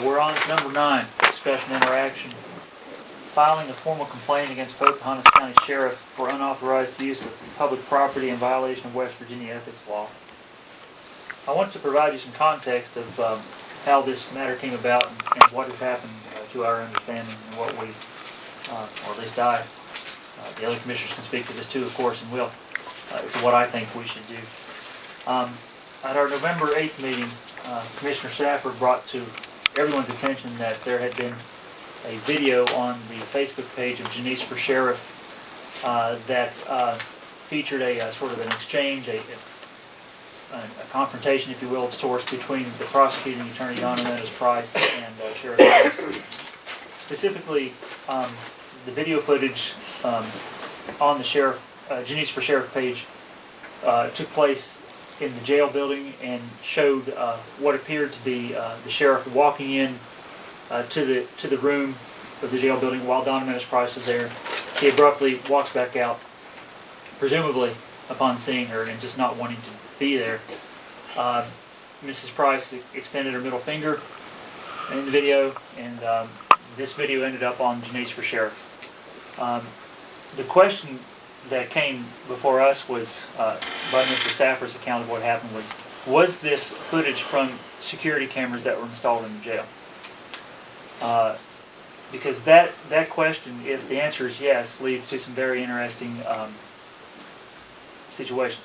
We're on to number 9, discussion interaction. Filing a formal complaint against Pocahontas County Sheriff for unauthorized use of public property in violation of West Virginia ethics law. I want to provide you some context of how this matter came about and what has happened to our understanding and what we, or at least I, the other commissioners can speak to this too, of course, and will, to what I think we should do. At our November 8th meeting, Commissioner Stafford brought to everyone's attention that there had been a video on the Facebook page of Janice for Sheriff that featured a sort of an exchange, a confrontation, if you will, of sorts between the prosecuting attorney, Donna Price, and Sheriff Price. Specifically, the video footage on the Janice for Sheriff page took place in the jail building and showed what appeared to be the sheriff walking in to the room of the jail building while Donna Price was there. He abruptly walks back out, presumably upon seeing her and just not wanting to be there. Mrs. Price extended her middle finger in the video, and this video ended up on Janice for Sheriff. The question that came before us was, by Mr. Stafford's account of what happened, was this footage from security cameras that were installed in the jail? Because that question, if the answer is yes, leads to some very interesting situations.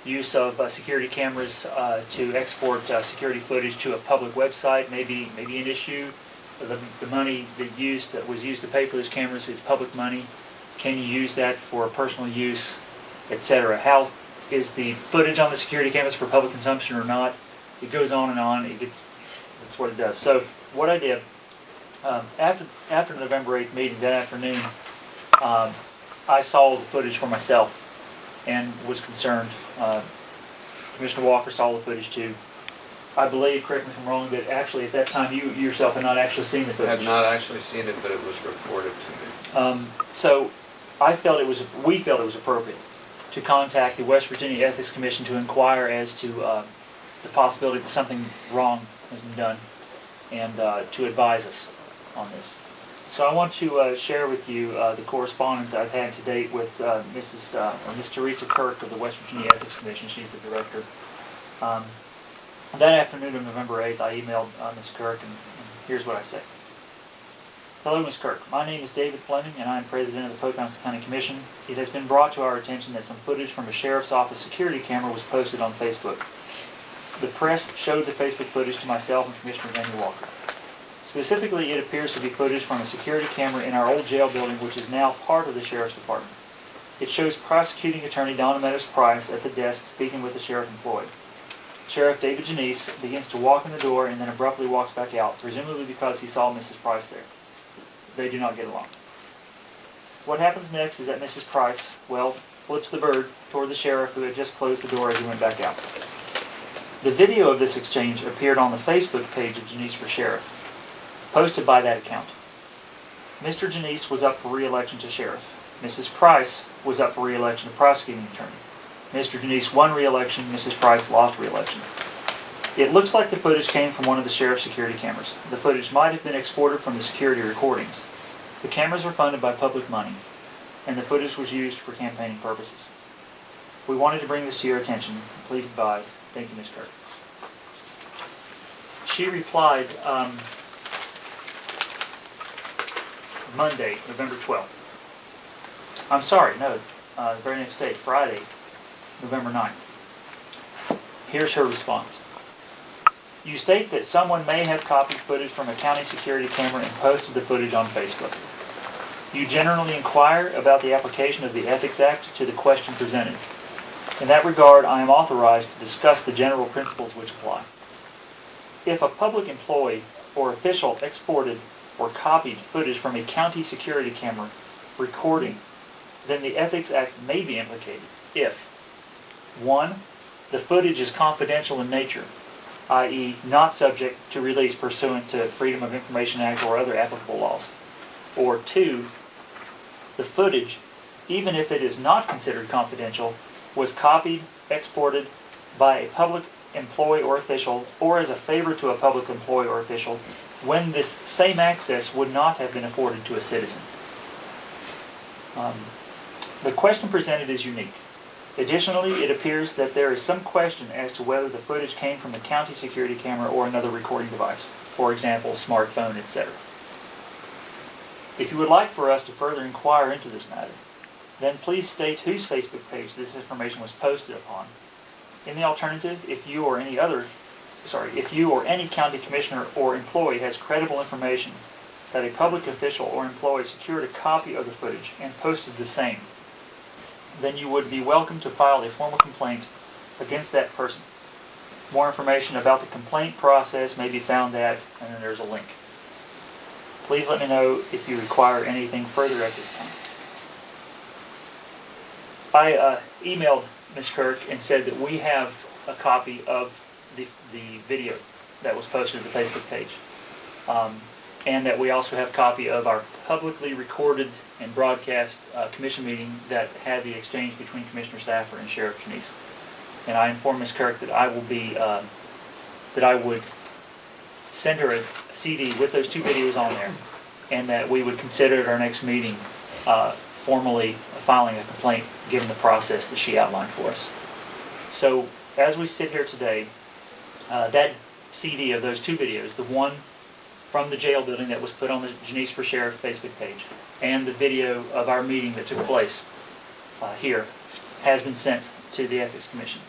Use of security cameras to export security footage to a public website may be an issue. The money that was used to pay for those cameras is public money. Can you use that for personal use, etc.? How is the footage on the security cameras for public consumption or not? It goes on and on. That's what it does. So what I did after the November 8th meeting that afternoon, I saw the footage for myself and was concerned. Commissioner Walker saw the footage too. I believe, correct me if I'm wrong, that actually at that time you yourself had not actually seen the footage. I had not actually seen it, but it was reported to me. So we felt it was appropriate to contact the West Virginia Ethics Commission to inquire as to the possibility that something wrong has been done and to advise us on this. So I want to share with you the correspondence I've had to date with Miss Teresa Kirk of the West Virginia Ethics Commission. She's the director. That afternoon of November 8th, I emailed Ms. Kirk, and here's what I say. Hello, Ms. Kirk. My name is David Fleming, and I am president of the Pocahontas County Commission. It has been brought to our attention that some footage from a sheriff's office security camera was posted on Facebook. The press showed the Facebook footage to myself and Commissioner Daniel Walker. Specifically, it appears to be footage from a security camera in our old jail building, which is now part of the Sheriff's Department. It shows prosecuting attorney Donna Price at the desk speaking with the sheriff employed. Sheriff David Janice begins to walk in the door and then abruptly walks back out, presumably because he saw Mrs. Price there. They do not get along. What happens next is that Mrs. Price, flips the bird toward the sheriff who had just closed the door as he went back out. The video of this exchange appeared on the Facebook page of Janice for Sheriff, posted by that account. Mr. Janice was up for re-election to sheriff. Mrs. Price was up for re-election to prosecuting attorney. Mr. Janice won re-election, Mrs. Price lost re-election. It looks like the footage came from one of the sheriff's security cameras. The footage might have been exported from the security recordings. The cameras were funded by public money, and the footage was used for campaigning purposes. We wanted to bring this to your attention. Please advise. Thank you, Ms. Kirk. She replied Monday, November 12th. I'm sorry, no, the very next day, Friday, November 9th. Here's her response. You state that someone may have copied footage from a county security camera and posted the footage on Facebook. You generally inquire about the application of the Ethics Act to the question presented. In that regard, I am authorized to discuss the general principles which apply. If a public employee or official exported or copied footage from a county security camera recording, then the Ethics Act may be implicated if 1. The footage is confidential in nature, i.e. not subject to release pursuant to Freedom of Information Act or other applicable laws. Or 2. The footage, even if it is not considered confidential, was copied, exported by a public employee or official, or as a favor to a public employee or official, when this same access would not have been afforded to a citizen. The question presented is unique. Additionally, it appears that there is some question as to whether the footage came from a county security camera or another recording device, for example, smartphone, etc. If you would like for us to further inquire into this matter, then please state whose Facebook page this information was posted upon. In the alternative, if you or any county commissioner or employee has credible information that a public official or employee secured a copy of the footage and posted the same, then you would be welcome to file a formal complaint against that person. More information about the complaint process may be found at, and then there's a link. Please let me know if you require anything further at this time. I emailed Ms. Kirk and said that we have a copy of the video that was posted to the Facebook page. And that we also have a copy of our publicly recorded and broadcast commission meeting that had the exchange between Commissioner Stafford and Sheriff Janice. And I informed Ms. Kirk that I would send her a CD with those two videos on there, and that we would consider at our next meeting formally filing a complaint given the process that she outlined for us. So as we sit here today, that CD of those two videos, the one from the jail building that was put on the Janice for Sheriff Facebook page, and the video of our meeting that took place here, has been sent to the Ethics Commission.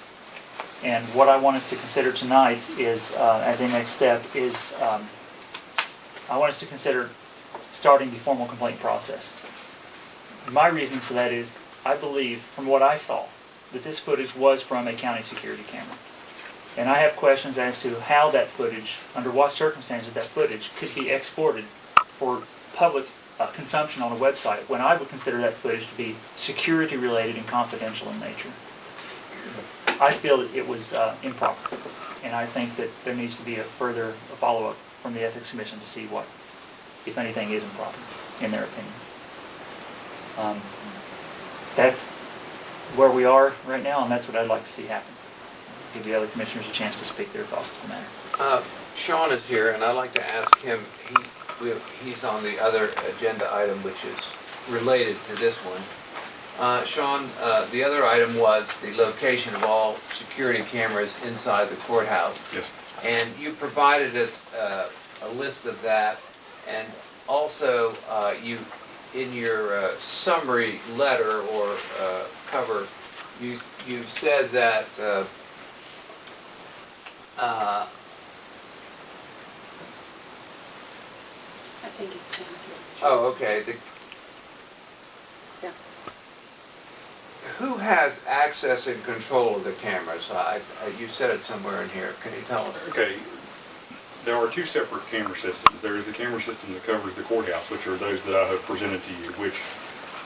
And what I want us to consider tonight is, as a next step, is I want us to consider starting the formal complaint process. My reasoning for that is, I believe, from what I saw, that this footage was from a county security camera. And I have questions as to how that footage, under what circumstances that footage could be exported for public consumption on a website, when I would consider that footage to be security related and confidential in nature. I feel that it was improper, and I think that there needs to be a further follow-up from the Ethics Commission to see what, if anything, is improper, in their opinion. That's where we are right now, and that's what I'd like to see happen. Give the other commissioners a chance to speak their thoughts to the matter. Sean is here, and I'd like to ask him, he's on the other agenda item, which is related to this one. Sean, the other item was the location of all security cameras inside the courthouse. Yes. And you provided us a list of that, and also you, in your summary letter or cover, you said that I think it's down here. oh, okay. Yeah. Who has access and control of the cameras? You said it somewhere in here. Can you tell us? Okay. There are two separate camera systems. There is the camera system that covers the courthouse, which are those that I have presented to you, which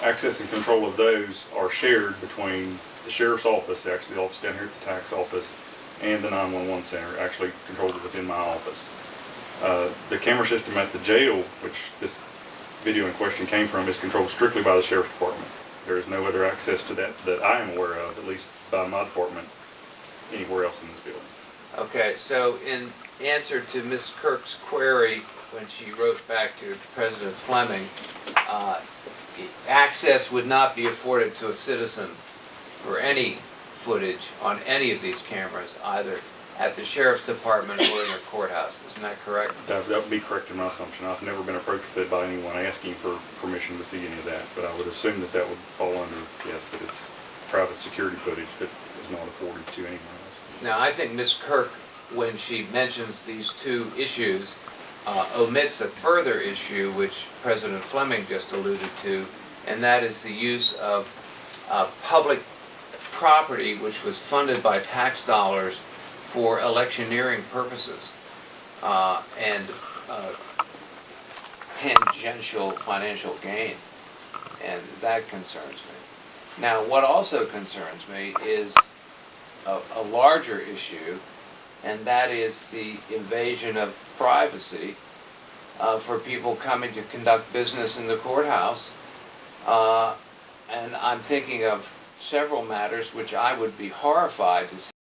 access and control of those are shared between the sheriff's office, actually the office down here at the tax office, and the 911 center, actually controlled within my office. The camera system at the jail, which this video in question came from, is controlled strictly by the sheriff's department. There is no other access to that that I am aware of, at least by my department, anywhere else in this building. Okay, so in answer to Ms. Kirk's query, when she wrote back to President Fleming, access would not be afforded to a citizen for any footage on any of these cameras, either at the sheriff's department or in the courthouse. Isn't that correct? That would be correct in my assumption. I've never been approached with it by anyone asking for permission to see any of that, but I would assume that that would fall under, yes, that it's private security footage that is not afforded to anyone else. Now, I think Ms. Kirk, when she mentions these two issues, omits a further issue which President Fleming just alluded to, and that is the use of public property which was funded by tax dollars for electioneering purposes and tangential financial gain, and that concerns me. Now, what also concerns me is a larger issue, and that is the invasion of privacy for people coming to conduct business in the courthouse. And I'm thinking of several matters which I would be horrified to see